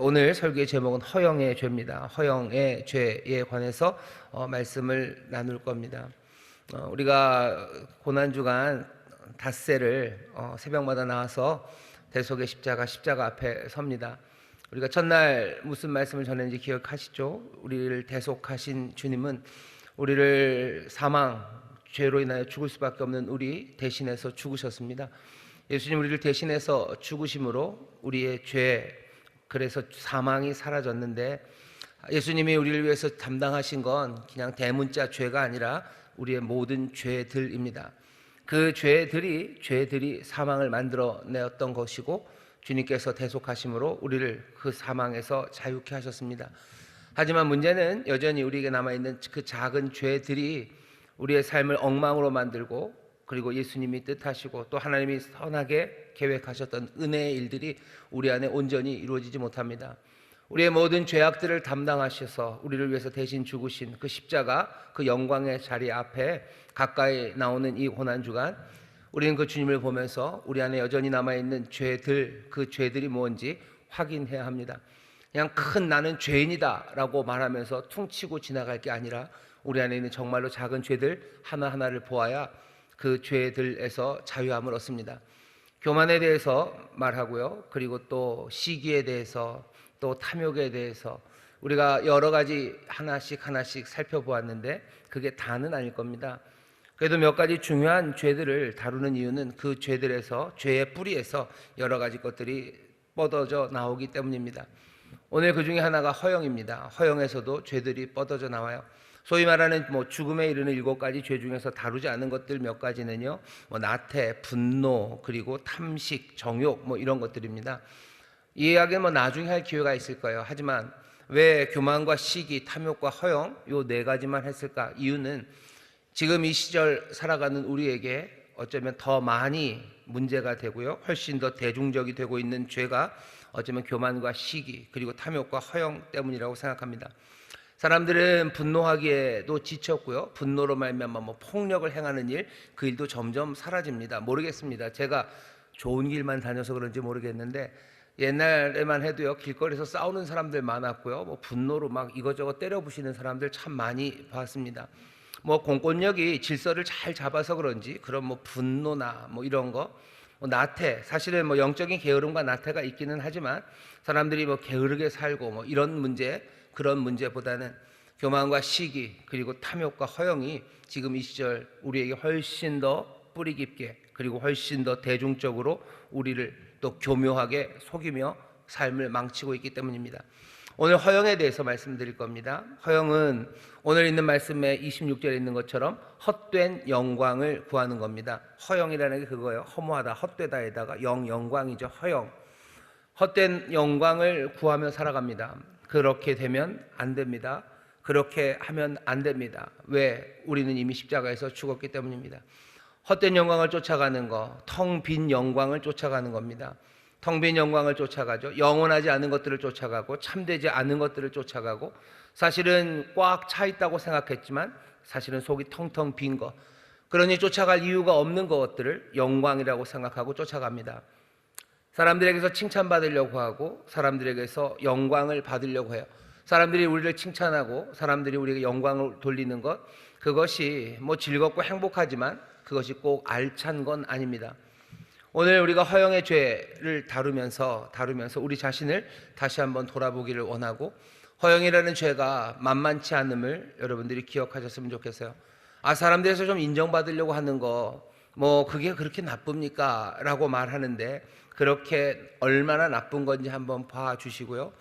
오늘 설교의 제목은 허영의 죄입니다. 허영의 죄에 관해서 말씀을 나눌 겁니다. 우리가 고난주간 닷새를 새벽마다 나와서 대속의 십자가 앞에 섭니다. 우리가 첫날 무슨 말씀을 전했는지 기억하시죠? 우리를 대속하신 주님은 우리를 사망, 죄로 인하여 죽을 수밖에 없는 우리 대신해서 죽으셨습니다. 예수님 우리를 대신해서 죽으심으로 우리의 죄, 그래서 사망이 사라졌는데, 예수님이 우리를 위해서 담당하신 건 그냥 대문자 죄가 아니라 우리의 모든 죄들입니다. 그 죄들이 사망을 만들어내었던 것이고, 주님께서 대속하심으로 우리를 그 사망에서 자유케 하셨습니다. 하지만 문제는 여전히 우리에게 남아있는 그 작은 죄들이 우리의 삶을 엉망으로 만들고, 그리고 예수님이 뜻하시고 또 하나님이 선하게 계획하셨던 은혜의 일들이 우리 안에 온전히 이루어지지 못합니다. 우리의 모든 죄악들을 담당하셔서 우리를 위해서 대신 죽으신 그 십자가, 그 영광의 자리 앞에 가까이 나오는 이 고난주간, 우리는 그 주님을 보면서 우리 안에 여전히 남아있는 죄들, 그 죄들이 뭔지 확인해야 합니다. 그냥 큰 나는 죄인이다 라고 말하면서 퉁치고 지나갈 게 아니라 우리 안에 있는 정말로 작은 죄들 하나하나를 보아야 그 죄들에서 자유함을 얻습니다. 교만에 대해서 말하고요, 그리고 또 시기에 대해서, 또 탐욕에 대해서 우리가 여러 가지 하나씩 살펴보았는데 그게 다는 아닐 겁니다. 그래도 몇 가지 중요한 죄들을 다루는 이유는 그 죄들에서, 죄의 뿌리에서 여러 가지 것들이 뻗어져 나오기 때문입니다. 오늘 그 중에 하나가 허영입니다. 허영에서도 죄들이 뻗어져 나와요. 소위 말하는 죽음에 이르는 7가지 죄 중에서 다루지 않은 것들 몇 가지는요, 나태, 분노, 그리고 탐식, 정욕 이런 것들입니다. 이 이야기는 나중에 할 기회가 있을 거예요. 하지만 왜 교만과 시기, 탐욕과 허영 요 4가지만 했을까? 이유는 지금 이 시절 살아가는 우리에게 어쩌면 더 많이 문제가 되고요, 훨씬 더 대중적이 되고 있는 죄가 어쩌면 교만과 시기, 그리고 탐욕과 허영 때문이라고 생각합니다. 사람들은 분노하기에도 지쳤고요, 분노로 말미암아 폭력을 행하는 일, 그 일도 점점 사라집니다. 모르겠습니다. 제가 좋은 길만 다녀서 그런지 모르겠는데 옛날에만 해도요, 길거리에서 싸우는 사람들 많았고요, 분노로 막 이것저것 때려 부시는 사람들 참 많이 봤습니다. 공권력이 질서를 잘 잡아서 그런지 그런 분노나 이런 거, 나태, 사실은 영적인 게으름과 나태가 있기는 하지만 사람들이 게으르게 살고 이런 문제, 그런 문제보다는 교만과 시기, 그리고 탐욕과 허영이 지금 이 시절 우리에게 훨씬 더 뿌리 깊게, 그리고 훨씬 더 대중적으로 우리를 또 교묘하게 속이며 삶을 망치고 있기 때문입니다. 오늘 허영에 대해서 말씀드릴 겁니다. 허영은 오늘 있는 말씀에 26절에 있는 것처럼 헛된 영광을 구하는 겁니다. 허영이라는 게 그거예요. 허무하다, 헛되다에다가 영광이죠. 허영. 헛된 영광을 구하며 살아갑니다. 그렇게 되면 안 됩니다. 그렇게 하면 안 됩니다. 왜? 우리는 이미 십자가에서 죽었기 때문입니다. 헛된 영광을 쫓아가는 거, 텅 빈 영광을 쫓아가는 겁니다. 텅 빈 영광을 쫓아가죠. 영원하지 않은 것들을 쫓아가고 참되지 않은 것들을 쫓아가고, 사실은 꽉 차 있다고 생각했지만 사실은 속이 텅텅 빈 것, 그러니 쫓아갈 이유가 없는 것들을 영광이라고 생각하고 쫓아갑니다. 사람들에게서 칭찬받으려고 하고 사람들에게서 영광을 받으려고 해요. 사람들이 우리를 칭찬하고 사람들이 우리에게 영광을 돌리는 것, 그것이 즐겁고 행복하지만 그것이 꼭 알찬 건 아닙니다. 오늘 우리가 허영의 죄를 다루면서 우리 자신을 다시 한번 돌아보기를 원하고, 허영이라는 죄가 만만치 않음을 여러분들이 기억하셨으면 좋겠어요. 사람들에서 좀 인정받으려고 하는 거, 그게 그렇게 나쁩니까? 라고 말하는데 그렇게 얼마나 나쁜 건지 한번 봐주시고요.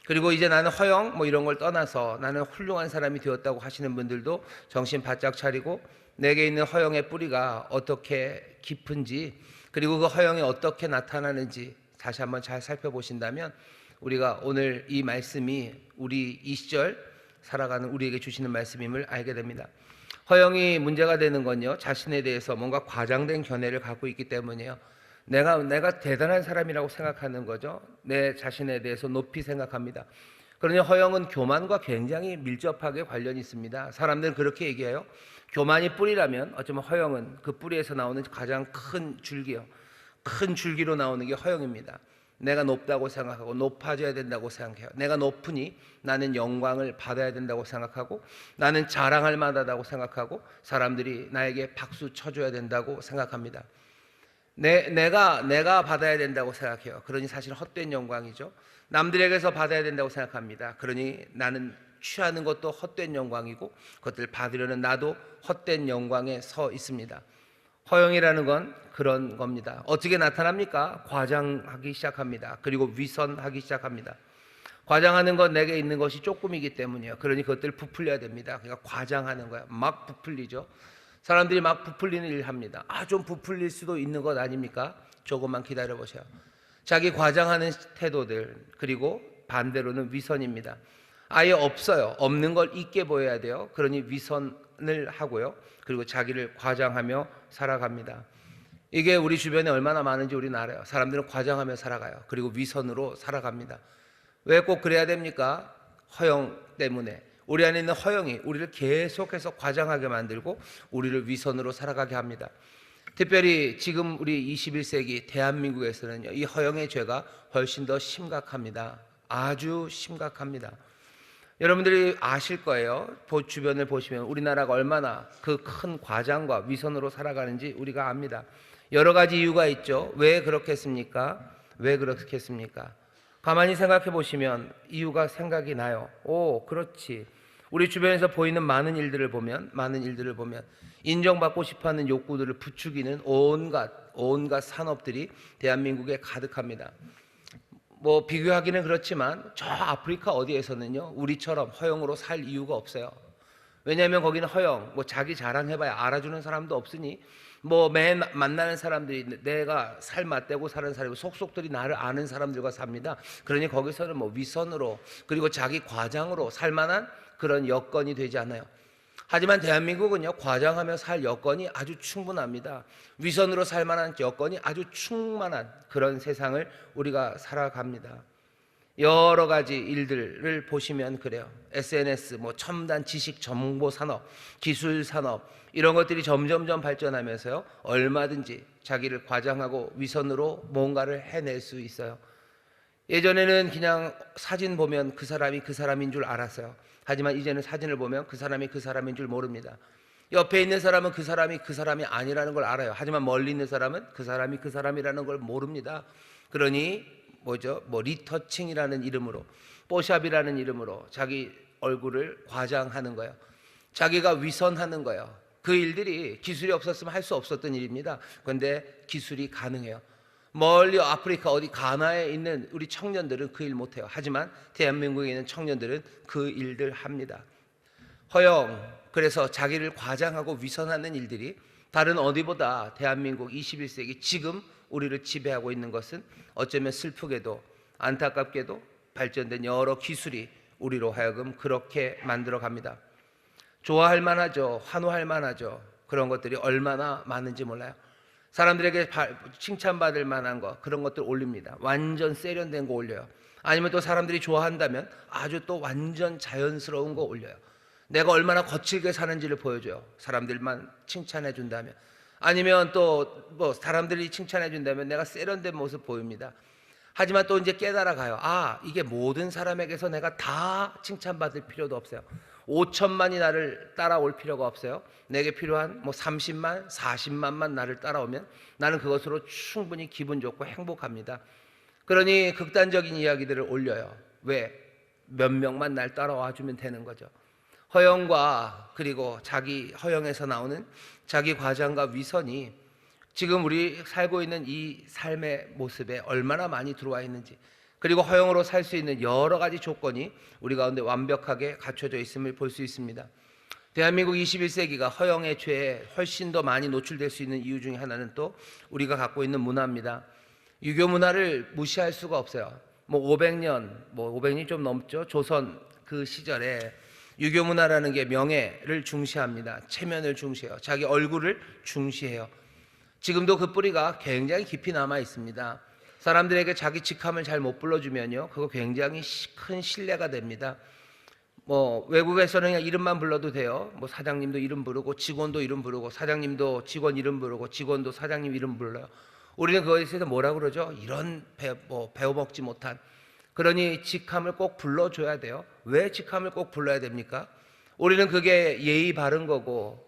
그리고 이제 나는 허영 이런 걸 떠나서 나는 훌륭한 사람이 되었다고 하시는 분들도 정신 바짝 차리고 내게 있는 허영의 뿌리가 어떻게 깊은지, 그리고 그 허영이 어떻게 나타나는지 다시 한번 잘 살펴보신다면 우리가 오늘 이 말씀이 우리 이 시절 살아가는 우리에게 주시는 말씀임을 알게 됩니다. 허영이 문제가 되는 건요, 자신에 대해서 뭔가 과장된 견해를 갖고 있기 때문이에요. 내가 대단한 사람이라고 생각하는 거죠. 내 자신에 대해서 높이 생각합니다. 그러니 허영은 교만과 굉장히 밀접하게 관련이 있습니다. 사람들은 그렇게 얘기해요. 교만이 뿌리라면 어쩌면 허영은 그 뿌리에서 나오는 가장 큰 줄기요, 큰 줄기로 나오는 게 허영입니다. 내가 높다고 생각하고 높아져야 된다고 생각해요. 내가 높으니 나는 영광을 받아야 된다고 생각하고 나는 자랑할 만하다고 생각하고 사람들이 나에게 박수 쳐줘야 된다고 생각합니다. 내가 받아야 된다고 생각해요. 그러니 사실 헛된 영광이죠. 남들에게서 받아야 된다고 생각합니다. 그러니 나는 취하는 것도 헛된 영광이고 그것들 받으려는 나도 헛된 영광에 서 있습니다. 허영이라는 건 그런 겁니다. 어떻게 나타납니까? 과장하기 시작합니다. 그리고 위선하기 시작합니다. 과장하는 건 내게 있는 것이 조금이기 때문이에요. 그러니 그것들 부풀려야 됩니다. 그러니까 과장하는 거야. 막 부풀리죠. 사람들이 막 부풀리는 일을 합니다. 좀 부풀릴 수도 있는 것 아닙니까? 조금만 기다려 보세요. 자기 과장하는 태도들, 그리고 반대로는 위선입니다. 아예 없어요. 없는 걸 있게 보여야 돼요. 그러니 위선을 하고요. 그리고 자기를 과장하며 살아갑니다. 이게 우리 주변에 얼마나 많은지 우리는 알아요. 사람들은 과장하며 살아가요. 그리고 위선으로 살아갑니다. 왜 꼭 그래야 됩니까? 허영 때문에. 우리 안에 있는 허영이 우리를 계속해서 과장하게 만들고 우리를 위선으로 살아가게 합니다. 특별히 지금 우리 21세기 대한민국에서는 이 허영의 죄가 훨씬 더 심각합니다. 아주 심각합니다. 여러분들이 아실 거예요. 주변을 보시면 우리나라가 얼마나 그 큰 과장과 위선으로 살아가는지 우리가 압니다. 여러 가지 이유가 있죠. 왜 그렇겠습니까? 왜 그렇겠습니까? 가만히 생각해 보시면 이유가 생각이 나요. 그렇지. 우리 주변에서 보이는 많은 일들을 보면 인정받고 싶어하는 욕구들을 부추기는 온갖 산업들이 대한민국에 가득합니다. 비교하기는 그렇지만 저 아프리카 어디에서는요 우리처럼 허영으로 살 이유가 없어요. 왜냐하면 거기는 허영, 자기 자랑해봐야 알아주는 사람도 없으니 맨 만나는 사람들이 내가 살 맞대고 사는 사람이고 속속들이 나를 아는 사람들과 삽니다. 그러니 거기서는 위선으로 그리고 자기 과장으로 살만한 그런 여건이 되지 않아요. 하지만 대한민국은요 과장하며 살 여건이 아주 충분합니다. 위선으로 살만한 여건이 아주 충만한 그런 세상을 우리가 살아갑니다. 여러 가지 일들을 보시면 그래요. SNS, 첨단 지식 정보 산업, 기술 산업 이런 것들이 점점점 발전하면서요 얼마든지 자기를 과장하고 위선으로 뭔가를 해낼 수 있어요. 예전에는 그냥 사진 보면 그 사람이 그 사람인 줄 알았어요. 하지만 이제는 사진을 보면 그 사람이 그 사람인 줄 모릅니다. 옆에 있는 사람은 그 사람이 그 사람이 아니라는 걸 알아요. 하지만 멀리 있는 사람은 그 사람이 그 사람이라는 걸 모릅니다. 그러니 리터칭이라는 이름으로, 뽀샵이라는 이름으로 자기 얼굴을 과장하는 거예요. 자기가 위선하는 거예요. 그 일들이 기술이 없었으면 할 수 없었던 일입니다. 그런데 기술이 가능해요. 멀리 아프리카 어디 가나에 있는 우리 청년들은 그 일 못해요. 하지만 대한민국에 있는 청년들은 그 일들 합니다. 허영, 그래서 자기를 과장하고 위선하는 일들이 다른 어디보다 대한민국 21세기 지금 우리를 지배하고 있는 것은 어쩌면 슬프게도 안타깝게도 발전된 여러 기술이 우리로 하여금 그렇게 만들어 갑니다. 좋아할 만하죠. 환호할 만하죠. 그런 것들이 얼마나 많은지 몰라요. 사람들에게 칭찬받을 만한 거 그런 것들 올립니다. 완전 세련된 거 올려요. 아니면 또 사람들이 좋아한다면 아주 또 완전 자연스러운 거 올려요. 내가 얼마나 거칠게 사는지를 보여줘요. 사람들만 칭찬해 준다면. 아니면 또 사람들이 칭찬해 준다면 내가 세련된 모습 보입니다. 하지만 또 이제 깨달아 가요. 이게 모든 사람에게서 내가 다 칭찬받을 필요도 없어요. 5천만이 나를 따라올 필요가 없어요. 내게 필요한 30만, 40만만 나를 따라오면 나는 그것으로 충분히 기분 좋고 행복합니다. 그러니 극단적인 이야기들을 올려요. 왜? 몇 명만 날 따라와 주면 되는 거죠. 허영과 그리고 자기 허영에서 나오는 자기 과장과 위선이 지금 우리 살고 있는 이 삶의 모습에 얼마나 많이 들어와 있는지, 그리고 허영으로 살 수 있는 여러 가지 조건이 우리 가운데 완벽하게 갖춰져 있음을 볼 수 있습니다. 대한민국 21세기가 허영의 죄에 훨씬 더 많이 노출될 수 있는 이유 중에 하나는 또 우리가 갖고 있는 문화입니다. 유교 문화를 무시할 수가 없어요. 500년이 좀 넘죠. 조선 그 시절에 유교 문화라는 게 명예를 중시합니다. 체면을 중시해요. 자기 얼굴을 중시해요. 지금도 그 뿌리가 굉장히 깊이 남아 있습니다. 사람들에게 자기 직함을 잘 못 불러주면요, 그거 굉장히 큰 신뢰가 됩니다. 외국에서는 그냥 이름만 불러도 돼요. 사장님도 이름 부르고 직원도 이름 부르고 사장님도 직원 이름 부르고 직원도 사장님 이름 불러요. 우리는 그것에 대해서 뭐라 그러죠? 이런 배워먹지 못한, 그러니 직함을 꼭 불러줘야 돼요. 왜 직함을 꼭 불러야 됩니까? 우리는 그게 예의 바른 거고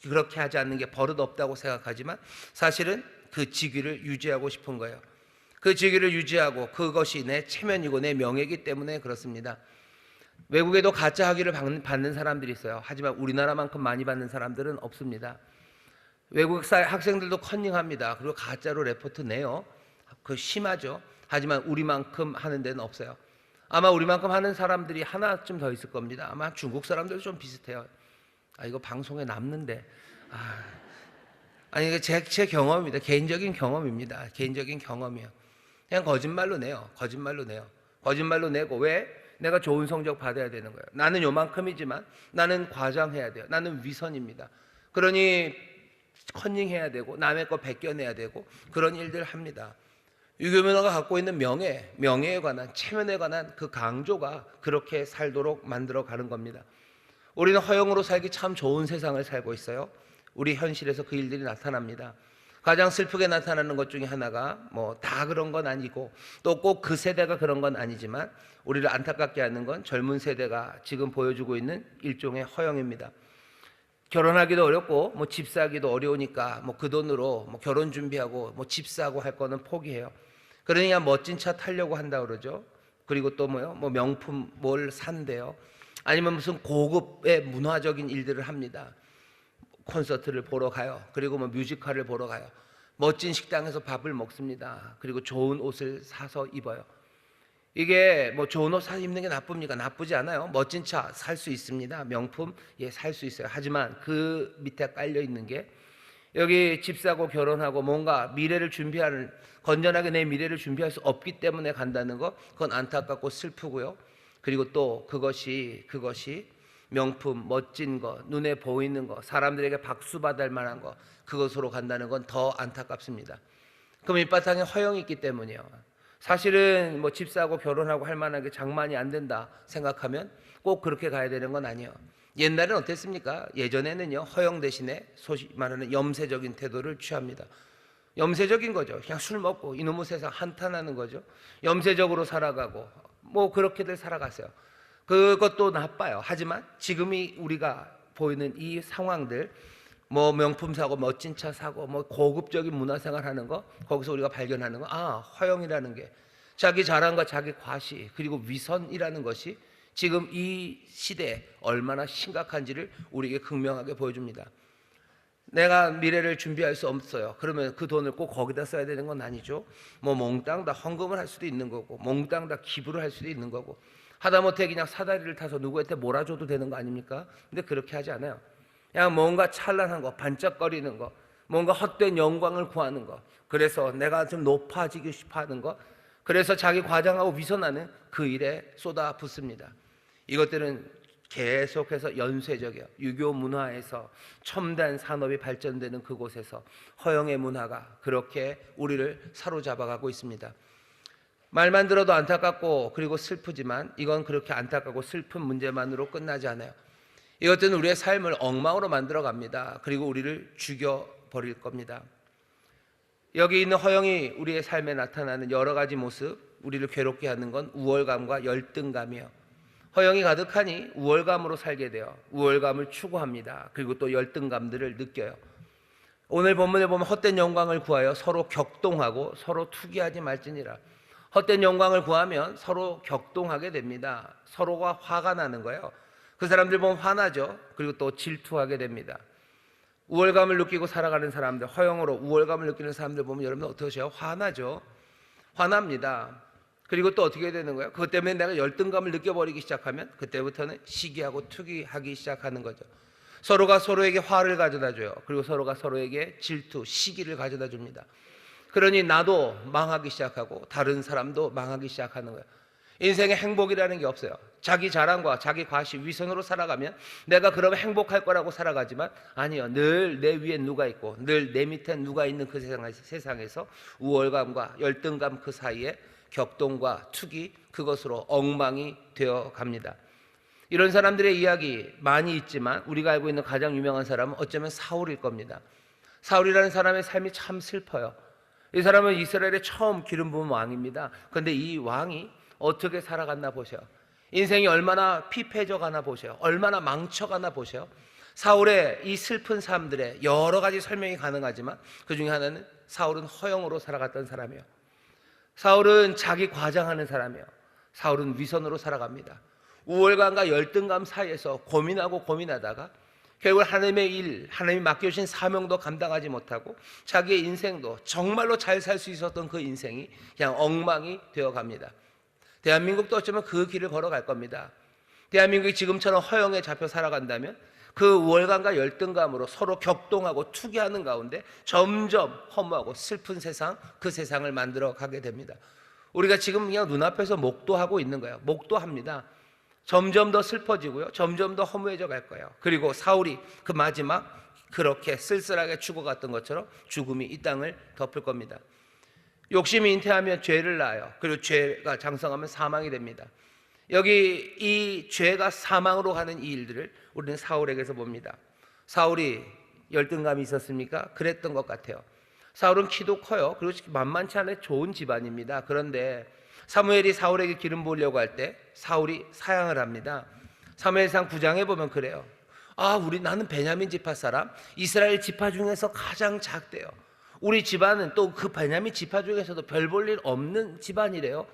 그렇게 하지 않는 게 버릇 없다고 생각하지만 사실은 그 직위를 유지하고 싶은 거예요. 그 직위를 유지하고 그것이 내 체면이고 내 명예이기 때문에 그렇습니다. 외국에도 가짜 학위를 받는 사람들이 있어요. 하지만 우리나라만큼 많이 받는 사람들은 없습니다. 외국 학생들도 컨닝합니다. 그리고 가짜로 레포트 내요. 그 심하죠. 하지만 우리만큼 하는 데는 없어요. 아마 우리만큼 하는 사람들이 하나쯤 더 있을 겁니다. 아마 중국 사람들도 좀 비슷해요. 이거 방송에 남는데. 아니 이거 제 경험입니다. 개인적인 경험입니다. 개인적인 경험이에요. 그냥 거짓말로 내요. 거짓말로 내요. 거짓말로 내고 왜? 내가 좋은 성적 받아야 되는 거예요. 나는 요만큼이지만 나는 과장해야 돼요. 나는 위선입니다. 그러니 컨닝해야 되고 남의 거 베껴내야 되고 그런 일들을 합니다. 유교 문화가 갖고 있는 명예에 관한, 체면에 관한 그 강조가 그렇게 살도록 만들어 가는 겁니다. 우리는 허영으로 살기 참 좋은 세상을 살고 있어요. 우리 현실에서 그 일들이 나타납니다. 가장 슬프게 나타나는 것 중에 하나가 다 그런 건 아니고 또 꼭 그 세대가 그런 건 아니지만 우리를 안타깝게 하는 건 젊은 세대가 지금 보여주고 있는 일종의 허영입니다. 결혼하기도 어렵고 집 사기도 어려우니까 그 돈으로 결혼 준비하고 집 사고 할 거는 포기해요. 그러니까 멋진 차 타려고 한다 그러죠. 그리고 또 명품 뭘 산대요. 아니면 무슨 고급의 문화적인 일들을 합니다. 콘서트를 보러 가요. 그리고 뮤지컬을 보러 가요. 멋진 식당에서 밥을 먹습니다. 그리고 좋은 옷을 사서 입어요. 이게 좋은 옷 사서 입는 게 나쁩니까? 나쁘지 않아요. 멋진 차 살 수 있습니다. 명품 살 수 있어요. 하지만 그 밑에 깔려 있는 게 여기 집 사고 결혼하고 뭔가 미래를 준비하는, 건전하게 내 미래를 준비할 수 없기 때문에 간다는 거, 그건 안타깝고 슬프고요. 그리고 또 그것이 명품, 멋진 거, 눈에 보이는 거, 사람들에게 박수 받을 만한 거, 그것으로 간다는 건 더 안타깝습니다. 그럼 밑바탕에 허영이 있기 때문이에요. 사실은 집 사고 결혼하고 할 만한 게 장만이 안 된다 생각하면 꼭 그렇게 가야 되는 건 아니에요. 옛날에는 어땠습니까? 예전에는요, 허영 대신에 소위 말하는 염세적인 태도를 취합니다. 염세적인 거죠. 그냥 술 먹고 이놈의 세상 한탄하는 거죠. 염세적으로 살아가고 그렇게들 살아갔어요. 그것도 나빠요. 하지만 지금이 우리가 보이는 이 상황들, 명품 사고 멋진 차 사고 고급적인 문화생활 하는 거, 거기서 우리가 발견하는 거, 허영이라는 게 자기 자랑과 자기 과시 그리고 위선이라는 것이 지금 이 시대에 얼마나 심각한지를 우리에게 극명하게 보여줍니다. 내가 미래를 준비할 수 없어요. 그러면 그 돈을 꼭 거기다 써야 되는 건 아니죠. 몽땅 다 헌금을 할 수도 있는 거고 몽땅 다 기부를 할 수도 있는 거고, 하다못해 그냥 사다리를 타서 누구한테 몰아줘도 되는 거 아닙니까? 근데 그렇게 하지 않아요. 그냥 뭔가 찬란한 거, 반짝거리는 거, 뭔가 헛된 영광을 구하는 거, 그래서 내가 좀 높아지고 싶어 하는 거, 그래서 자기 과장하고 위선하는 그 일에 쏟아붓습니다. 이것들은 계속해서 연쇄적이에요. 유교 문화에서 첨단 산업이 발전되는 그곳에서 허영의 문화가 그렇게 우리를 사로잡아가고 있습니다. 말만 들어도 안타깝고 그리고 슬프지만 이건 그렇게 안타깝고 슬픈 문제만으로 끝나지 않아요. 이것들은 우리의 삶을 엉망으로 만들어 갑니다. 그리고 우리를 죽여버릴 겁니다. 여기 있는 허영이 우리의 삶에 나타나는 여러 가지 모습, 우리를 괴롭게 하는 건 우월감과 열등감이에요. 허영이 가득하니 우월감으로 살게 돼요. 우월감을 추구합니다. 그리고 또 열등감들을 느껴요. 오늘 본문에 보면 헛된 영광을 구하여 서로 격동하고 서로 투기하지 말지니라. 헛된 영광을 구하면 서로 격동하게 됩니다. 서로가 화가 나는 거예요. 그 사람들 보면 화나죠. 그리고 또 질투하게 됩니다. 우월감을 느끼고 살아가는 사람들, 허영으로 우월감을 느끼는 사람들 보면 여러분 어떻게 하세요? 화나죠. 화납니다. 그리고 또 어떻게 되는 거예요? 그것 때문에 내가 열등감을 느껴버리기 시작하면 그때부터는 시기하고 투기하기 시작하는 거죠. 서로가 서로에게 화를 가져다 줘요. 그리고 서로가 서로에게 질투, 시기를 가져다 줍니다. 그러니 나도 망하기 시작하고 다른 사람도 망하기 시작하는 거예요. 인생에 행복이라는 게 없어요. 자기 자랑과 자기 과시, 위선으로 살아가면 내가 그러면 행복할 거라고 살아가지만 아니요. 늘 내 위에 누가 있고 늘 내 밑에 누가 있는 그 세상에서 우월감과 열등감 그 사이에 격동과 투기, 그것으로 엉망이 되어 갑니다. 이런 사람들의 이야기 많이 있지만 우리가 알고 있는 가장 유명한 사람은 어쩌면 사울일 겁니다. 사울이라는 사람의 삶이 참 슬퍼요. 이 사람은 이스라엘에 처음 기름 부은 왕입니다. 그런데 이 왕이 어떻게 살아갔나 보세요. 인생이 얼마나 피폐해져 가나 보세요. 얼마나 망쳐가나 보세요. 사울의 이 슬픈 삶들의 여러 가지 설명이 가능하지만 그 중에 하나는 사울은 허영으로 살아갔던 사람이에요. 사울은 자기 과장하는 사람이에요. 사울은 위선으로 살아갑니다. 우월감과 열등감 사이에서 고민하고 고민하다가 결국 하나님의 일, 하나님이 맡겨주신 사명도 감당하지 못하고 자기의 인생도 정말로 잘 살 수 있었던 그 인생이 그냥 엉망이 되어갑니다. 대한민국도 어쩌면 그 길을 걸어갈 겁니다. 대한민국이 지금처럼 허영에 잡혀 살아간다면 그 우월감과 열등감으로 서로 격동하고 투기하는 가운데 점점 허무하고 슬픈 세상, 그 세상을 만들어 가게 됩니다. 우리가 지금 그냥 눈앞에서 목도하고 있는 거예요. 목도합니다. 점점 더 슬퍼지고요, 점점 더 허무해져 갈 거예요. 그리고 사울이 그 마지막 그렇게 쓸쓸하게 죽어갔던 것처럼 죽음이 이 땅을 덮을 겁니다. 욕심이 잉태하면 죄를 낳아요. 그리고 죄가 장성하면 사망이 됩니다. 여기 이 죄가 사망으로 가는 이 일들을 우리는 사울에게서 봅니다. 사울이 열등감이 있었습니까? 그랬던 것 같아요. 사울은 키도 커요. 그리고 만만치 않은 좋은 집안입니다. 그런데 사무엘이 사울에게 기름 부으려고 할 때 사울이 사양을 합니다. 사무엘상 9장에 보면 그래요. 나는 베냐민 지파 사람, 이스라엘 지파 중에서 가장 작대요. 우리 집안은 또 그 베냐민 지파 중에서도 별 볼 일 없는 집안이래요.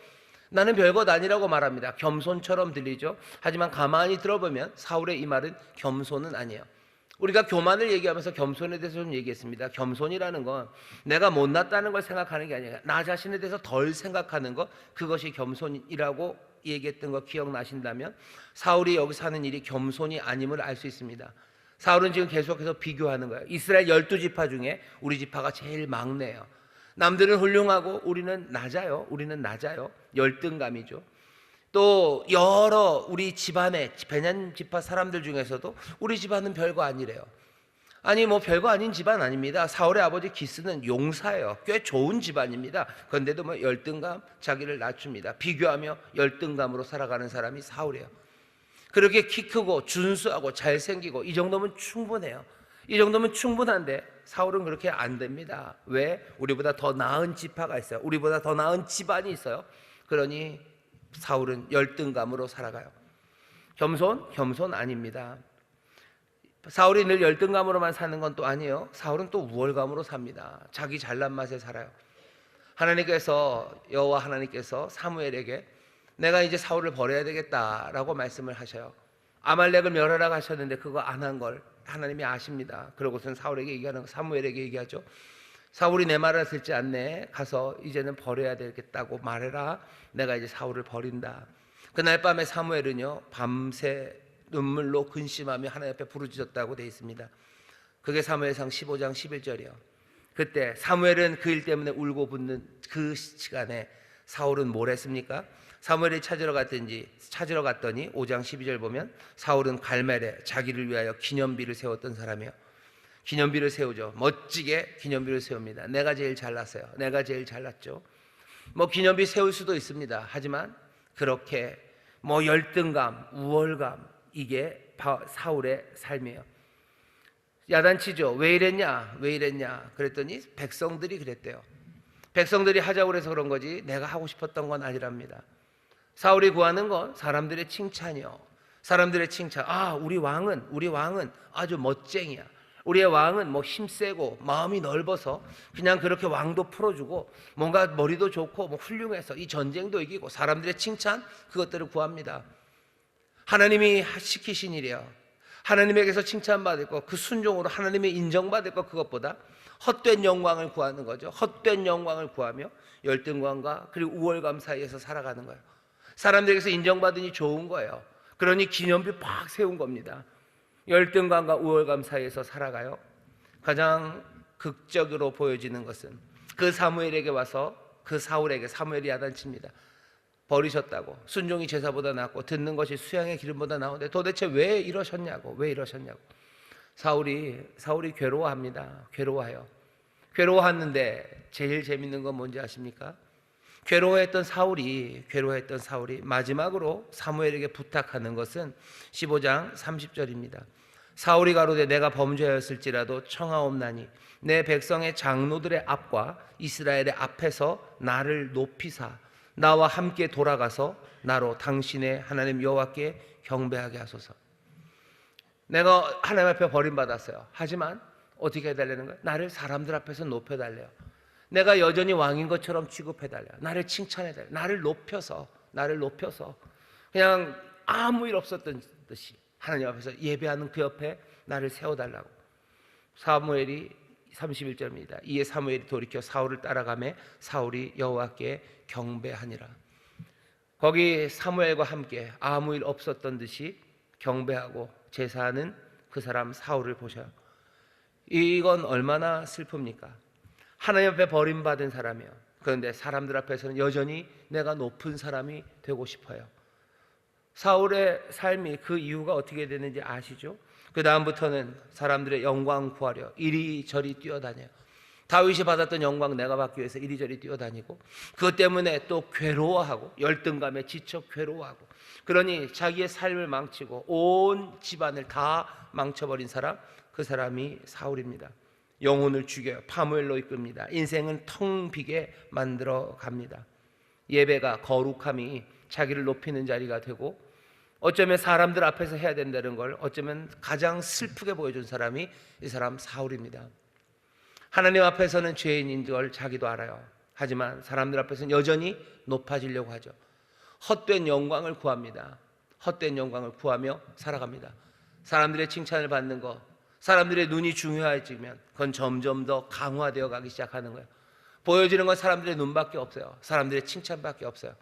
나는 별것 아니라고 말합니다. 겸손처럼 들리죠. 하지만 가만히 들어보면 사울의 이 말은 겸손은 아니에요. 우리가 교만을 얘기하면서 겸손에 대해서 좀 얘기했습니다. 겸손이라는 건 내가 못났다는 걸 생각하는 게 아니라 나 자신에 대해서 덜 생각하는 것, 그것이 겸손이라고 얘기했던 거 기억나신다면 사울이 여기서 하는 일이 겸손이 아님을 알 수 있습니다. 사울은 지금 계속해서 비교하는 거예요. 이스라엘 12지파 중에 우리 지파가 제일 막내예요. 남들은 훌륭하고 우리는 낮아요. 우리는 낮아요. 열등감이죠. 또 여러 우리 집안의 베냐민 지파 사람들 중에서도 우리 집안은 별거 아니래요. 아니 별거 아닌 집안 아닙니다. 사울의 아버지 기스는 용사예요. 꽤 좋은 집안입니다. 그런데도 열등감, 자기를 낮춥니다. 비교하며 열등감으로 살아가는 사람이 사울이에요. 그렇게 키 크고 준수하고 잘생기고 이 정도면 충분해요. 이 정도면 충분한데 사울은 그렇게 안 됩니다. 왜? 우리보다 더 나은 지파가 있어요. 우리보다 더 나은 집안이 있어요. 그러니 사울은 열등감으로 살아가요. 겸손 아닙니다. 사울이 늘 열등감으로만 사는 건 또 아니에요. 사울은 또 우월감으로 삽니다. 자기 잘난 맛에 살아요. 여호와 하나님께서 사무엘에게 내가 이제 사울을 버려야 되겠다라고 말씀을 하셔요. 아말렉을 멸하라고 하셨는데 그거 안 한 걸 하나님이 아십니다. 그러고선 사무엘에게 얘기하죠. 사울이 내 말을 듣지 않네. 가서 이제는 버려야 되겠다고 말해라. 내가 이제 사울을 버린다. 그날 밤에 사무엘은요 밤새 눈물로 근심하며 하나님 앞에 부르짖었다고 되어 있습니다. 그게 사무엘상 15장 11절이요. 그때 사무엘은 그 일 때문에 울고 붓는 그 시간에 사울은 뭘 했습니까? 사무엘이 찾으러 갔더니 5장 12절 보면 사울은 갈멜에 자기를 위하여 기념비를 세웠던 사람이에요. 기념비를 세우죠. 멋지게 기념비를 세웁니다. 내가 제일 잘났어요. 내가 제일 잘났죠. 기념비 세울 수도 있습니다. 하지만 그렇게 열등감, 우월감, 이게 사울의 삶이에요. 야단치죠. 왜 이랬냐? 그랬더니 백성들이 그랬대요. 백성들이 하자고 그래서 그런 거지 내가 하고 싶었던 건 아니랍니다. 사울이 구하는 건 사람들의 칭찬이요. 사람들의 칭찬. 우리 왕은 아주 멋쟁이야. 우리의 왕은 힘세고 마음이 넓어서 그냥 그렇게 왕도 풀어주고 뭔가 머리도 좋고 훌륭해서 이 전쟁도 이기고 사람들의 칭찬, 그것들을 구합니다. 하나님이 시키신 일이에요. 하나님에게서 칭찬받을 것, 그 순종으로 하나님의 인정받을 것, 그것보다 헛된 영광을 구하는 거죠. 헛된 영광을 구하며 열등감과 그리고 우월감 사이에서 살아가는 거예요. 사람들에게서 인정받으니 좋은 거예요. 그러니 기념비 팍 세운 겁니다. 열등감과 우월감 사이에서 살아가요. 가장 극적으로 보여지는 것은 그 사무엘에게 와서 그 사무엘이 야단칩니다. 버리셨다고. 순종이 제사보다 낫고 듣는 것이 수양의 기름보다 나오는데 도대체 왜 이러셨냐고. 사울이 괴로워합니다. 괴로워해요. 괴로워하는데 제일 재밌는 건 뭔지 아십니까? 괴로워했던 사울이 마지막으로 사무엘에게 부탁하는 것은 15장 30절입니다. 사울이 가로되 내가 범죄하였을지라도 청하옵나니 내 백성의 장로들의 앞과 이스라엘의 앞에서 나를 높이사 나와 함께 돌아가서 나로 당신의 하나님 여호와께 경배하게 하소서. 내가 하나님 앞에 버림받았어요. 하지만 어떻게 해달라는 거예요? 나를 사람들 앞에서 높여달래요. 내가 여전히 왕인 것처럼 취급해달래요. 나를 칭찬해달래요. 나를 높여서 그냥 아무 일 없었던 듯이 하나님 앞에서 예배하는 그 옆에 나를 세워달라고. 사무엘이 31절입니다. 이에 사무엘이 돌이켜 사울을 따라가매 사울이 여호와께 경배하니라. 거기 사무엘과 함께 아무 일 없었던 듯이 경배하고 제사하는 그 사람 사울을 보셔요. 이건 얼마나 슬픕니까? 하나님 앞에 버림받은 사람이에요. 그런데 사람들 앞에서는 여전히 내가 높은 사람이 되고 싶어요. 사울의 삶이 그 이유가 어떻게 되는지 아시죠? 그 다음부터는 사람들의 영광 구하려 이리저리 뛰어다녀요. 다윗이 받았던 영광 내가 받기 위해서 이리저리 뛰어다니고, 그것 때문에 또 괴로워하고 열등감에 지쳐 괴로워하고, 그러니 자기의 삶을 망치고 온 집안을 다 망쳐버린 사람, 그 사람이 사울입니다. 영혼을 죽여요. 파무엘로 이끕니다. 인생은 텅 비게 만들어 갑니다. 예배가, 거룩함이 자기를 높이는 자리가 되고, 어쩌면 사람들 앞에서 해야 된다는 걸 어쩌면 가장 슬프게 보여준 사람이 이 사람 사울입니다. 하나님 앞에서는 죄인인 걸 자기도 알아요. 하지만 사람들 앞에서는 여전히 높아지려고 하죠. 헛된 영광을 구합니다. 헛된 영광을 구하며 살아갑니다. 사람들의 칭찬을 받는 것, 사람들의 눈이 중요해지면 그건 점점 더 강화되어 가기 시작하는 거예요. 보여지는 건 사람들의 눈밖에 없어요. 사람들의 칭찬밖에 없어요.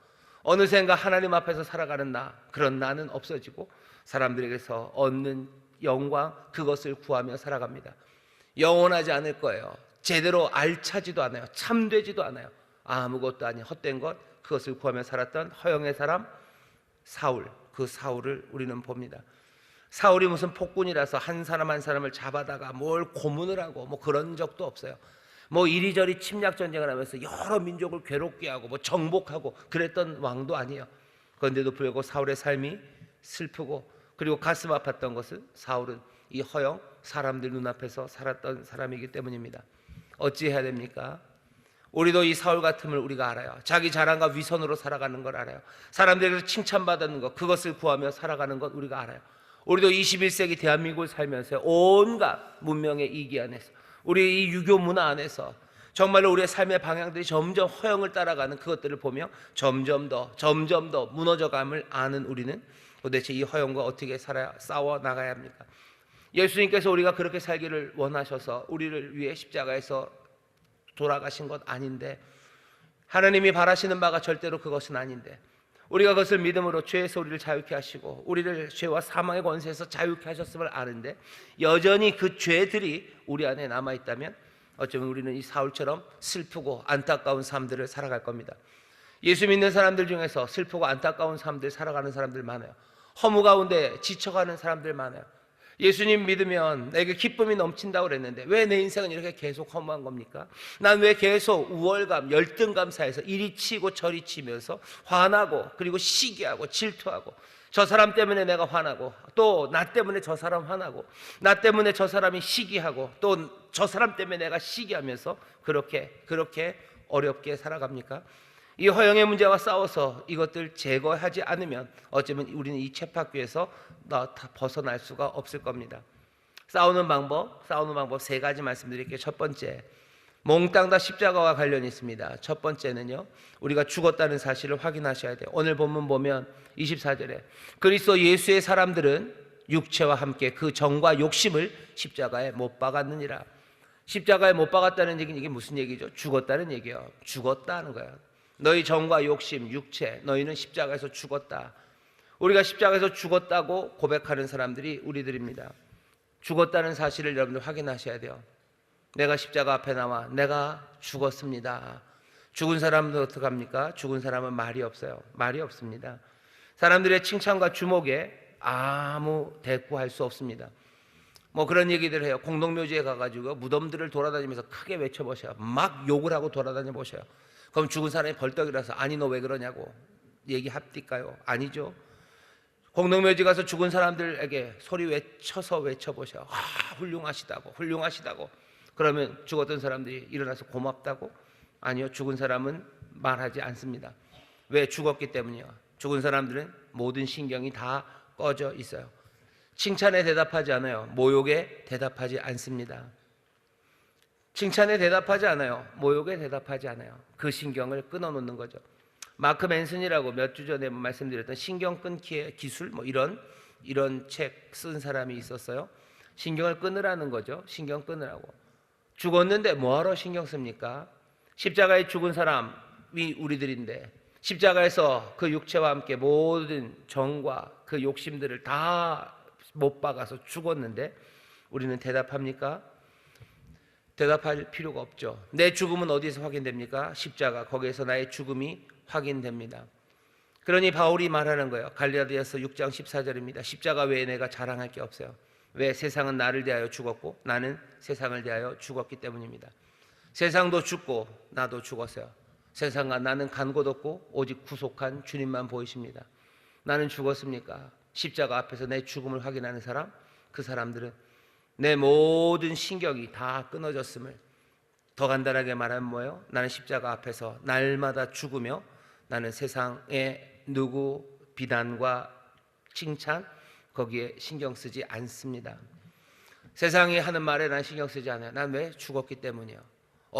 어느샌가 하나님 앞에서 살아가는 그런 나는 없어지고 사람들에게서 얻는 영광, 그것을 구하며 살아갑니다. 영원하지 않을 거예요. 제대로 알차지도 않아요. 참되지도 않아요. 아무것도 아닌 헛된 것, 그것을 구하며 살았던 허영의 사람 사울, 그 사울을 우리는 봅니다. 사울이 무슨 폭군이라서 한 사람 한 사람을 잡아다가 뭘 고문을 하고 뭐 그런 적도 없어요. 뭐 이리저리 침략 전쟁을 하면서 여러 민족을 괴롭게 하고 뭐 정복하고 그랬던 왕도 아니에요. 그런데도 불구하고 사울의 삶이 슬프고, 그리고 가슴 아팠던 것은 사울은 이 허영, 사람들 눈앞에서 살았던 사람이기 때문입니다. 어찌해야 됩니까? 우리도 이 사울 같음을 우리가 알아요. 자기 자랑과 위선으로 살아가는 걸 알아요. 사람들에게서 칭찬받는 것, 그것을 구하며 살아가는 것 우리가 알아요. 우리도 21세기 대한민국을 살면서 온갖 문명의 이기 안에서, 우리 이 유교 문화 안에서 정말로 우리의 삶의 방향들이 점점 허영을 따라가는 그것들을 보며 점점 더 무너져감을 아는 우리는 도대체 이 허영과 어떻게 싸워 나가야 합니까? 예수님께서 우리가 그렇게 살기를 원하셔서 우리를 위해 십자가에서 돌아가신 것 아닌데, 하나님이 바라시는 바가 절대로 그것은 아닌데, 우리가 그것을 믿음으로 죄에서 우리를 자유케 하시고 우리를 죄와 사망의 권세에서 자유케 하셨음을 아는데 여전히 그 죄들이 우리 안에 남아있다면 어쩌면 우리는 이 사울처럼 슬프고 안타까운 삶들을 살아갈 겁니다. 예수 믿는 사람들 중에서 슬프고 안타까운 삶들 살아가는 사람들 많아요. 허무 가운데 지쳐가는 사람들 많아요. 예수님 믿으면 내게 기쁨이 넘친다고 그랬는데 왜 내 인생은 이렇게 계속 허무한 겁니까? 난 왜 계속 우월감, 열등감 사이에서 이리 치고 저리 치면서 화나고, 그리고 시기하고 질투하고, 저 사람 때문에 내가 화나고, 또 나 때문에 저 사람 화나고, 나 때문에 저 사람이 시기하고, 또 저 사람 때문에 내가 시기하면서 그렇게 어렵게 살아갑니까? 이 허영의 문제와 싸워서 이것들 제거하지 않으면 어쩌면 우리는 이 쳇바퀴에서 다 벗어날 수가 없을 겁니다. 싸우는 방법 세 가지 말씀드릴게요. 첫 번째, 몽땅 다 십자가와 관련이 있습니다. 첫 번째는요, 우리가 죽었다는 사실을 확인하셔야 돼요. 오늘 본문 보면 24절에 그리스도 예수의 사람들은 육체와 함께 그 정과 욕심을 십자가에 못 박았느니라. 십자가에 못 박았다는 얘기는 이게 무슨 얘기죠? 죽었다는 얘기예요. 죽었다는 거예요. 너희 정과 욕심, 육체, 너희는 십자가에서 죽었다. 우리가 십자가에서 죽었다고 고백하는 사람들이 우리들입니다. 죽었다는 사실을 여러분들 확인하셔야 돼요. 내가 십자가 앞에 나와 내가 죽었습니다. 죽은 사람은 어떡합니까? 죽은 사람은 말이 없어요. 말이 없습니다. 사람들의 칭찬과 주목에 아무 대꾸할 수 없습니다. 뭐 그런 얘기들 해요. 공동묘지에 가가지고 무덤들을 돌아다니면서 크게 외쳐보셔요. 막 욕을 하고 돌아다녀 보셔요. 그럼 죽은 사람이 벌떡 일어나서 아니 너 왜 그러냐고 얘기합니까요? 아니죠. 공동묘지 가서 죽은 사람들에게 소리 외쳐서 외쳐보셔. 훌륭하시다고, 훌륭하시다고. 그러면 죽었던 사람들이 일어나서 고맙다고? 아니요, 죽은 사람은 말하지 않습니다. 왜? 죽었기 때문이요. 죽은 사람들은 모든 신경이 다 꺼져 있어요. 칭찬에 대답하지 않아요. 모욕에 대답하지 않습니다. 칭찬에 대답하지 않아요. 모욕에 대답하지 않아요. 그 신경을 끊어놓는 거죠. 마크 맨슨이라고 몇 주 전에 말씀드렸던 신경 끊기의 기술, 이런 책 쓴 사람이 있었어요. 신경을 끊으라는 거죠. 신경 끊으라고. 죽었는데 뭐하러 신경 씁니까? 십자가에 죽은 사람이 우리들인데, 십자가에서 그 육체와 함께 모든 정과 그 욕심들을 다 못 박아서 죽었는데 우리는 대답합니까? 대답할 필요가 없죠. 내 죽음은 어디서 확인됩니까? 십자가, 거기에서 나의 죽음이 확인됩니다. 그러니 바울이 말하는 거예요. 갈라디아서 6장 14절입니다. 십자가 외에 내가 자랑할 게 없어요. 왜? 세상은 나를 대하여 죽었고 나는 세상을 대하여 죽었기 때문입니다. 세상도 죽고 나도 죽었어요. 세상과 나는 간 곳 없고 오직 구속한 주님만 보이십니다. 나는 죽었습니까? 십자가 앞에서 내 죽음을 확인하는 사람, 그 사람들은 내 모든 신경이 다 끊어졌음을, 더 간단하게 말하면 뭐예요? 나는 십자가 앞에서 날마다 죽으며 나는 세상의 누구 비난과 칭찬 거기에 신경 쓰지 않습니다. 세상이 하는 말에 난 신경 쓰지 않아요. 난 왜? 죽었기 때문이에요.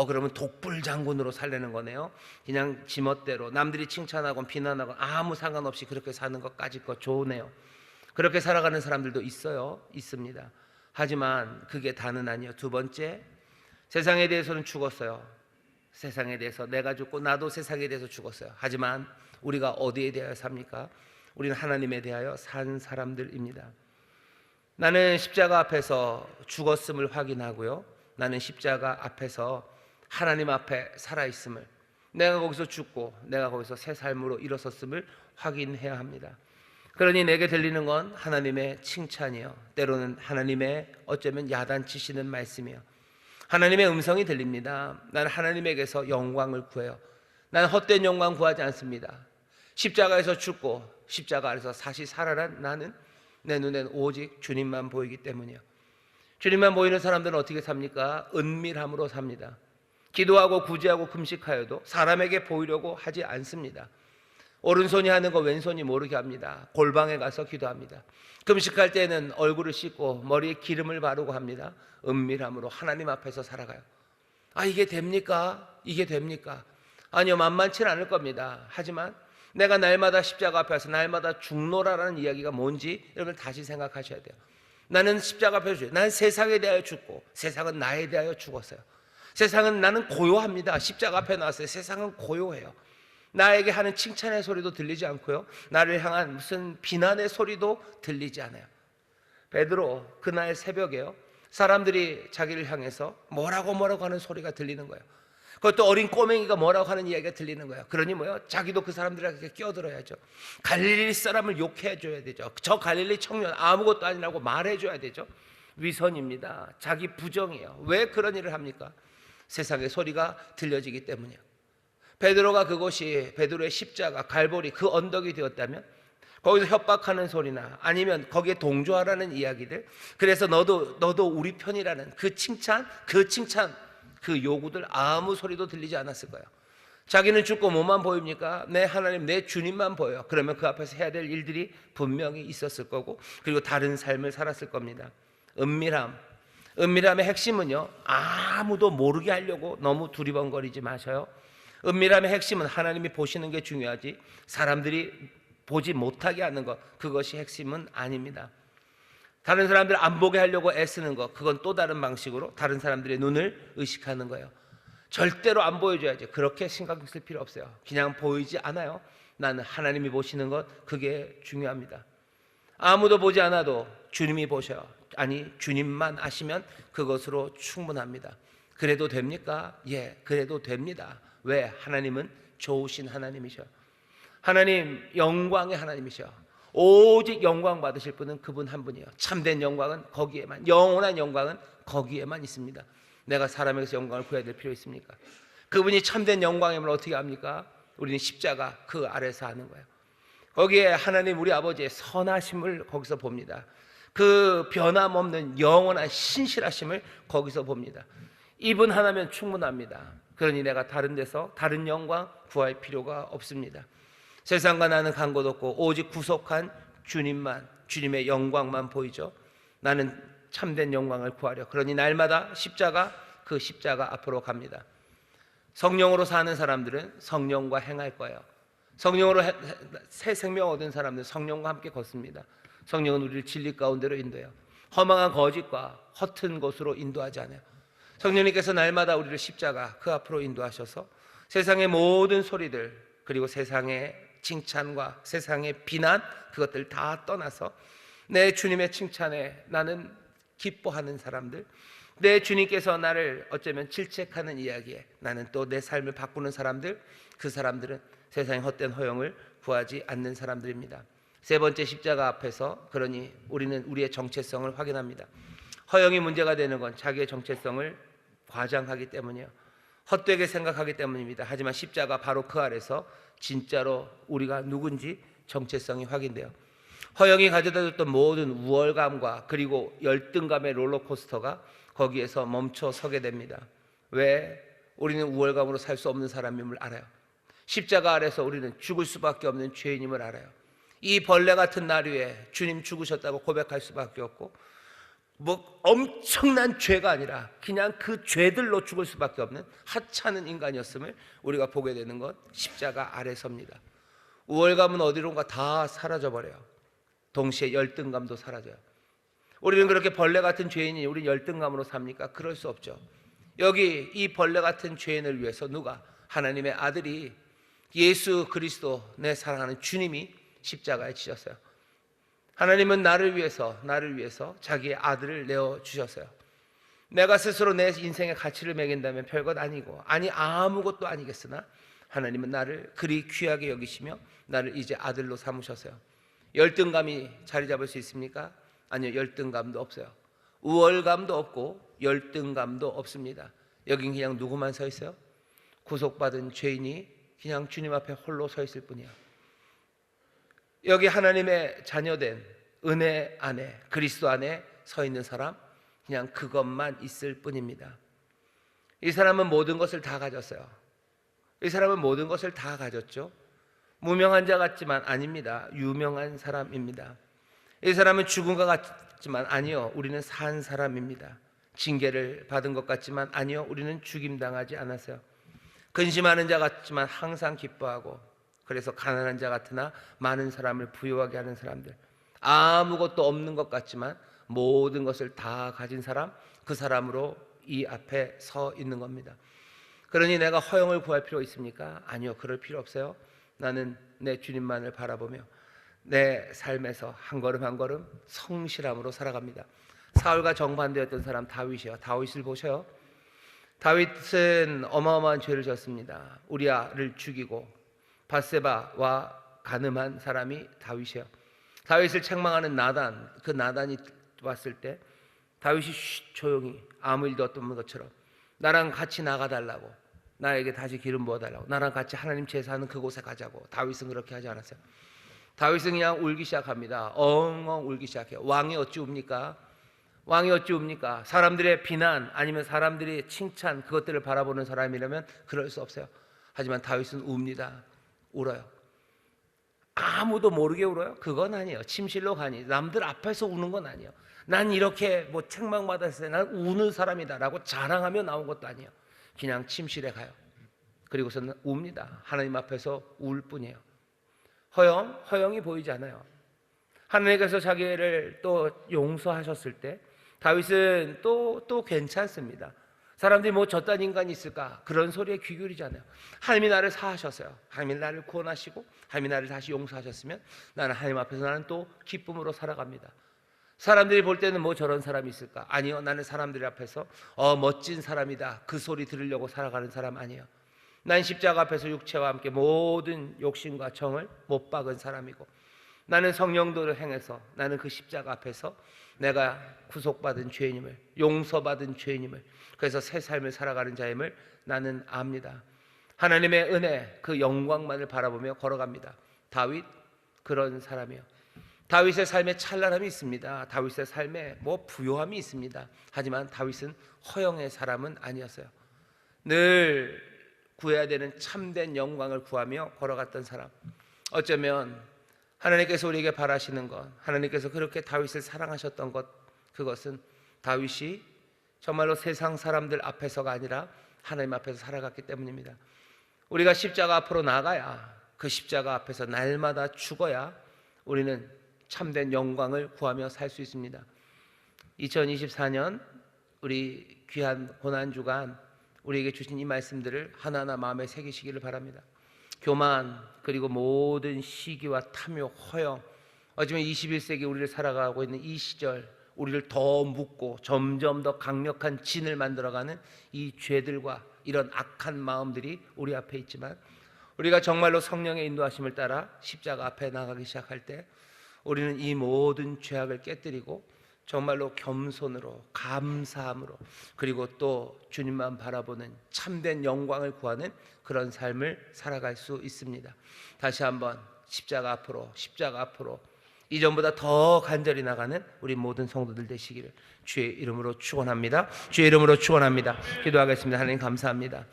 그러면 독불장군으로 살려는 거네요. 그냥 지멋대로 남들이 칭찬하고 비난하고 아무 상관없이 그렇게 사는 것까지 거 좋으네요. 그렇게 살아가는 사람들도 있습니다. 하지만 그게 다는 아니에요. 두 번째, 세상에 대해서는 죽었어요. 세상에 대해서 내가 죽고 나도 세상에 대해서 죽었어요. 하지만 우리가 어디에 대하여 삽니까? 우리는 하나님에 대하여 산 사람들입니다. 나는 십자가 앞에서 죽었음을 확인하고요, 나는 십자가 앞에서 하나님 앞에 살아있음을, 내가 거기서 죽고 내가 거기서 새 삶으로 일어섰음을 확인해야 합니다. 그러니 내게 들리는 건 하나님의 칭찬이요, 때로는 하나님의 어쩌면 야단치시는 말씀이요, 하나님의 음성이 들립니다. 나는 하나님에게서 영광을 구해요. 나는 헛된 영광 구하지 않습니다. 십자가에서 죽고 십자가 아래서 다시 살아난 나는, 내 눈엔 오직 주님만 보이기 때문이요. 주님만 보이는 사람들은 어떻게 삽니까? 은밀함으로 삽니다. 기도하고 구제하고 금식하여도 사람에게 보이려고 하지 않습니다. 오른손이 하는 거 왼손이 모르게 합니다. 골방에 가서 기도합니다. 금식할 때는 얼굴을 씻고 머리에 기름을 바르고 합니다. 은밀함으로 하나님 앞에서 살아가요. 이게 됩니까? 이게 됩니까? 아니요, 만만치는 않을 겁니다. 하지만 내가 날마다 십자가 앞에서 날마다 죽노라라는 이야기가 뭔지 여러분 다시 생각하셔야 돼요. 나는 십자가 앞에서 죽어요. 나는 세상에 대하여 죽고 세상은 나에 대하여 죽었어요. 세상은, 나는 고요합니다. 십자가 앞에 나왔어요. 세상은 고요해요. 나에게 하는 칭찬의 소리도 들리지 않고요, 나를 향한 무슨 비난의 소리도 들리지 않아요. 베드로 그날 새벽에요, 사람들이 자기를 향해서 뭐라고 하는 소리가 들리는 거예요. 그것도 어린 꼬맹이가 뭐라고 하는 이야기가 들리는 거예요. 그러니 자기도 그 사람들에게 끼어들어야죠. 갈릴리 사람을 욕해줘야 되죠. 저 갈릴리 청년 아무것도 아니라고 말해줘야 되죠. 위선입니다. 자기 부정이에요. 왜 그런 일을 합니까? 세상의 소리가 들려지기 때문이에요. 베드로가 그곳이 베드로의 십자가 갈보리 그 언덕이 되었다면 거기서 협박하는 소리나 아니면 거기에 동조하라는 이야기들, 그래서 너도 우리 편이라는 그 칭찬 그 요구들 아무 소리도 들리지 않았을 거예요. 자기는 죽고 뭐만 보입니까? 내 하나님, 내 주님만 보여요. 그러면 그 앞에서 해야 될 일들이 분명히 있었을 거고, 그리고 다른 삶을 살았을 겁니다. 은밀함의 핵심은요, 아무도 모르게 하려고 너무 두리번거리지 마셔요. 은밀함의 핵심은 하나님이 보시는 게 중요하지 사람들이 보지 못하게 하는 것, 그것이 핵심은 아닙니다. 다른 사람들 안 보게 하려고 애쓰는 것, 그건 또 다른 방식으로 다른 사람들의 눈을 의식하는 거예요. 절대로 안 보여줘야지. 그렇게 신경 쓸 필요 없어요. 그냥 보이지 않아요. 나는 하나님이 보시는 것, 그게 중요합니다. 아무도 보지 않아도 주님이 보셔요. 아니, 주님만 아시면 그것으로 충분합니다. 그래도 됩니까? 예, 그래도 됩니다. 왜? 하나님은 좋으신 하나님이셔. 하나님 영광의 하나님이셔. 오직 영광 받으실 분은 그분 한 분이에요. 참된 영광은 거기에만, 영원한 영광은 거기에만 있습니다. 내가 사람에게서 영광을 구해야 될 필요 있습니까? 그분이 참된 영광임을 어떻게 합니까? 우리는 십자가 그 아래서 하는 거예요. 거기에 하나님 우리 아버지의 선하심을 거기서 봅니다. 그 변함없는 영원한 신실하심을 거기서 봅니다. 이분 하나면 충분합니다. 그러니 내가 다른 데서 다른 영광 구할 필요가 없습니다. 세상과 나는 간 곳 없고 오직 구속한 주님만, 주님의 영광만 보이죠. 나는 참된 영광을 구하려. 그러니 날마다 그 십자가 앞으로 갑니다. 성령으로 사는 사람들은 성령과 행할 거예요. 성령으로 새 생명 얻은 사람들은 성령과 함께 걷습니다. 성령은 우리를 진리 가운데로 인도해요. 허망한 거짓과 허튼 곳으로 인도하지 않아요. 성령님께서 날마다 우리를 십자가 그 앞으로 인도하셔서 세상의 모든 소리들, 그리고 세상의 칭찬과 세상의 비난, 그것들 다 떠나서 내 주님의 칭찬에 나는 기뻐하는 사람들, 내 주님께서 나를 어쩌면 질책하는 이야기에 나는 또 내 삶을 바꾸는 사람들, 그 사람들은 세상의 헛된 허영을 구하지 않는 사람들입니다. 세 번째, 십자가 앞에서 그러니 우리는 우리의 정체성을 확인합니다. 허영이 문제가 되는 건 자기의 정체성을 과장하기 때문이에요. 헛되게 생각하기 때문입니다. 하지만 십자가 바로 그 아래서 진짜로 우리가 누군지 정체성이 확인돼요. 허영이 가져다줬던 모든 우월감과 그리고 열등감의 롤러코스터가 거기에서 멈춰 서게 됩니다. 왜? 우리는 우월감으로 살 수 없는 사람임을 알아요. 십자가 아래서 우리는 죽을 수밖에 없는 죄인임을 알아요. 이 벌레 같은 날 위에 주님 죽으셨다고 고백할 수밖에 없고, 뭐 엄청난 죄가 아니라 그냥 그 죄들로 죽을 수밖에 없는 하찮은 인간이었음을 우리가 보게 되는 것, 십자가 아래서입니다. 우월감은 어디론가 다 사라져버려요. 동시에 열등감도 사라져요. 우리는 그렇게 벌레 같은 죄인이 우리는 열등감으로 삽니까? 그럴 수 없죠. 여기 이 벌레 같은 죄인을 위해서 누가? 하나님의 아들이 예수 그리스도, 내 사랑하는 주님이 십자가에 지셨어요. 하나님은 나를 위해서 자기의 아들을 내어주셨어요. 내가 스스로 내 인생의 가치를 매긴다면 별것 아니고, 아니 아무것도 아니겠으나 하나님은 나를 그리 귀하게 여기시며 나를 이제 아들로 삼으셨어요. 열등감이 자리 잡을 수 있습니까? 아니요, 열등감도 없어요. 우월감도 없고 열등감도 없습니다. 여긴 그냥 누구만 서 있어요? 구속받은 죄인이 그냥 주님 앞에 홀로 서 있을 뿐이야. 여기 하나님의 자녀된 은혜 안에, 그리스도 안에 서 있는 사람, 그냥 그것만 있을 뿐입니다. 이 사람은 모든 것을 다 가졌어요. 이 사람은 모든 것을 다 가졌죠. 무명한 자 같지만 아닙니다. 유명한 사람입니다. 이 사람은 죽은 것 같지만 아니요, 우리는 산 사람입니다. 징계를 받은 것 같지만 아니요, 우리는 죽임당하지 않았어요. 근심하는 자 같지만 항상 기뻐하고, 그래서 가난한 자 같으나 많은 사람을 부유하게 하는 사람들, 아무것도 없는 것 같지만 모든 것을 다 가진 사람, 그 사람으로 이 앞에 서 있는 겁니다. 그러니 내가 허영을 구할 필요 있습니까? 아니요, 그럴 필요 없어요. 나는 내 주님만을 바라보며 내 삶에서 한 걸음 한 걸음 성실함으로 살아갑니다. 사울과 정반대였던 사람 다윗이요. 다윗을 보셔요. 다윗은 어마어마한 죄를 졌습니다. 우리아를 죽이고 밧세바와 간음한 사람이 다윗이에요. 다윗을 책망하는 나단, 그 나단이 왔을 때 다윗이 조용히 아무 일도 없던 것처럼 나랑 같이 나가달라고, 나에게 다시 기름 부어달라고, 나랑 같이 하나님 제사하는 그곳에 가자고. 다윗은 그렇게 하지 않았어요. 다윗은 그냥 울기 시작합니다. 엉엉 울기 시작해요. 왕이 어찌 웁니까? 왕이 어찌 웁니까? 사람들의 비난 아니면 사람들의 칭찬, 그것들을 바라보는 사람이라면 그럴 수 없어요. 하지만 다윗은 웁니다. 울어요. 아무도 모르게 울어요? 그건 아니에요. 침실로 가니 남들 앞에서 우는 건 아니에요. 난 이렇게 뭐 책망받았을 때 난 우는 사람이다 라고 자랑하며 나온 것도 아니에요. 그냥 침실에 가요. 그리고서는 웁니다. 하나님 앞에서 울 뿐이에요. 허영이 보이지 않아요. 하나님께서 자기를 또 용서하셨을 때 다윗은 또 괜찮습니다. 사람들이 뭐 저딴 인간이 있을까, 그런 소리에 귀 기울이지 않아요. 하나님이 나를 사하셨어요. 하나님이 나를 구원하시고 하나님이 나를 다시 용서하셨으면 나는 하나님 앞에서 나는 또 기쁨으로 살아갑니다. 사람들이 볼 때는 뭐 저런 사람이 있을까? 아니요, 나는 사람들 앞에서 멋진 사람이다, 그 소리 들으려고 살아가는 사람 아니에요. 난 십자가 앞에서 육체와 함께 모든 욕심과 정을 못 박은 사람이고, 나는 성령도를 행해서 나는 그 십자가 앞에서 내가 구속받은 죄인임을, 용서받은 죄인임을, 그래서 새 삶을 살아가는 자임을 나는 압니다. 하나님의 은혜, 그 영광만을 바라보며 걸어갑니다. 다윗 그런 사람이요. 다윗의 삶에 찬란함이 있습니다. 다윗의 삶에 부요함이 있습니다. 하지만 다윗은 허영의 사람은 아니었어요. 늘 구해야 되는 참된 영광을 구하며 걸어갔던 사람. 어쩌면 하나님께서 우리에게 바라시는 것, 하나님께서 그렇게 다윗을 사랑하셨던 것, 그것은 다윗이 정말로 세상 사람들 앞에서가 아니라 하나님 앞에서 살아갔기 때문입니다. 우리가 십자가 앞으로 나가야, 그 십자가 앞에서 날마다 죽어야 우리는 참된 영광을 구하며 살 수 있습니다. 2024년 우리 귀한 고난주간 우리에게 주신 이 말씀들을 하나하나 마음에 새기시기를 바랍니다. 교만, 그리고 모든 시기와 탐욕, 허영, 어쩌면 21세기 우리를 살아가고 있는 이 시절, 우리를 더 묻고 점점 더 강력한 진을 만들어가는 이 죄들과 이런 악한 마음들이 우리 앞에 있지만, 우리가 정말로 성령의 인도하심을 따라 십자가 앞에 나가기 시작할 때 우리는 이 모든 죄악을 깨뜨리고 정말로 겸손으로, 감사함으로, 그리고 또 주님만 바라보는 참된 영광을 구하는 그런 삶을 살아갈 수 있습니다. 다시 한번 십자가 앞으로, 십자가 앞으로, 이전보다 더 간절히 나가는 우리 모든 성도들 되시기를 주의 이름으로 축원합니다. 주의 이름으로 축원합니다. 기도하겠습니다. 하나님 감사합니다.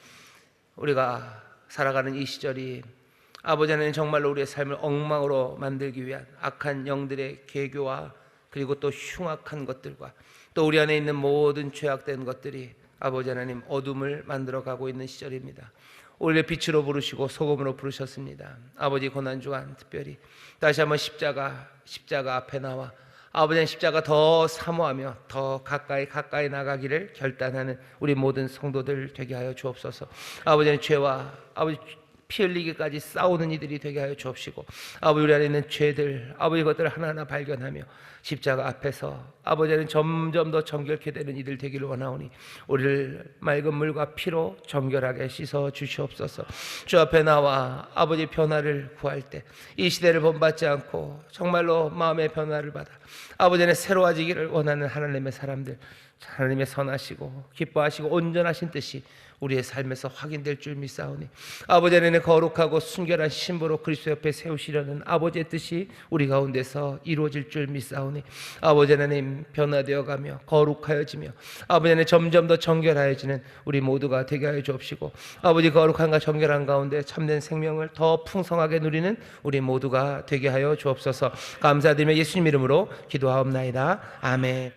우리가 살아가는 이 시절이 아버지 하나님 정말로 우리의 삶을 엉망으로 만들기 위한 악한 영들의 계교와 그리고 또 흉악한 것들과 또 우리 안에 있는 모든 죄악된 것들이 아버지 하나님 어둠을 만들어가고 있는 시절입니다. 우리를 빛으로 부르시고 소금으로 부르셨습니다. 아버지 고난주간 특별히 다시 한번 십자가 앞에 나와 아버지의 십자가 더 사모하며 더 가까이 나가기를 결단하는 우리 모든 성도들 되게 하여 주옵소서. 아버지는 죄와 아버지 피 흘리기까지 싸우는 이들이 되게 하여 주옵시고, 아버지 우리 안에 있는 죄들, 아버지 것들을 하나하나 발견하며 십자가 앞에서 아버지는 점점 더 정결케 되는 이들 되기를 원하오니 우리를 맑은 물과 피로 정결하게 씻어 주시옵소서. 주 앞에 나와 아버지 변화를 구할 때 이 시대를 본받지 않고 정말로 마음의 변화를 받아 아버지는 새로워지기를 원하는 하나님의 사람들, 하나님의 선하시고 기뻐하시고 온전하신 뜻이 우리의 삶에서 확인될 줄 믿사오니 아버지 안에는 거룩하고 순결한 신부로 그리스도 옆에 세우시려는 아버지의 뜻이 우리 가운데서 이루어질 줄 믿사오니 아버지 하나님 변화되어가며 거룩하여지며 아버지 안에 점점 더 정결하여지는 우리 모두가 되게 하여 주옵시고, 아버지 거룩함과 정결한 가운데 참된 생명을 더 풍성하게 누리는 우리 모두가 되게 하여 주옵소서. 감사드리며 예수님 이름으로 기도하옵나이다. 아멘.